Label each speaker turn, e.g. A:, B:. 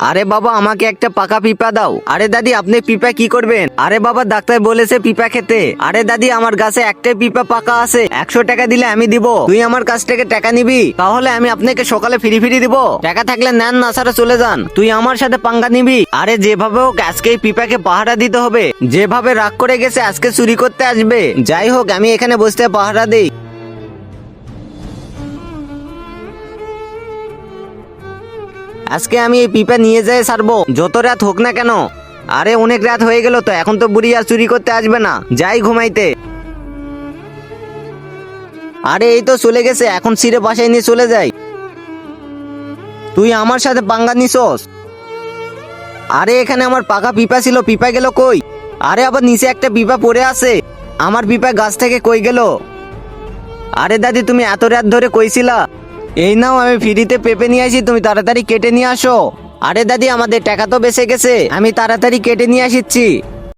A: আরে বাবা আমাকে একটা পাকা পিপা দাও। আরে দাদি আপনি পিপা কি করবেন? আরে বাবা ডাক্তার বলেছে পিপা খেতে। আরে দাদি আমার কাছে একটা পিপা পাকা আছে, 100 টাকা দিলে আমি দিব। তুই আমার কাছ থেকে টাকা নিবি? তাহলে আমি আপনাকে সকালে ফিরি দিব। টাকা থাকলে নেন, না ছাড়া চলে যান। তুই আমার সাথে পাঙ্গা নিবি? আরে যেভাবে হোক আজকে এই পিপাকে পাহারা দিতে হবে। যেভাবে রাগ করে গেছে আজকে চুরি করতে আসবে। যাই হোক আমি এখানে বসতে পাহারা দেই। আজকে আমি এই পিপা নিয়ে যাই ছাড়বো, যত রাত হোক না কেন। আরে অনেক রাত হয়ে গেল তো, এখন তো বুড়ি আর চুরি করতে আসবে না। যাই ঘুমাইতে। আরে এই তো চলে গেছে, এখন ছিঁড়ে বাসায় নিয়ে চলে যাই। তুই আমার সাথে পাঙ্গা নিছস? আরে এখানে আমার পাকা পিপা ছিল, পিপা গেল কই? আরে আবার নিচে একটা পিপা পড়ে আছে। আমার পিপা গাছ থেকে কই গেল? আরে দাদি তুমি এত রাত ধরে কইছিলা? এই নাও আমি ফ্রিতে পেঁপে নিয়ে আসি, তুমি তাড়াতাড়ি কেটে নিয়ে আসো। আরে দাদি আমাদের টাকা তো বেঁচে গেছে, আমি তাড়াতাড়ি কেটে নিয়ে আসিচ্ছি।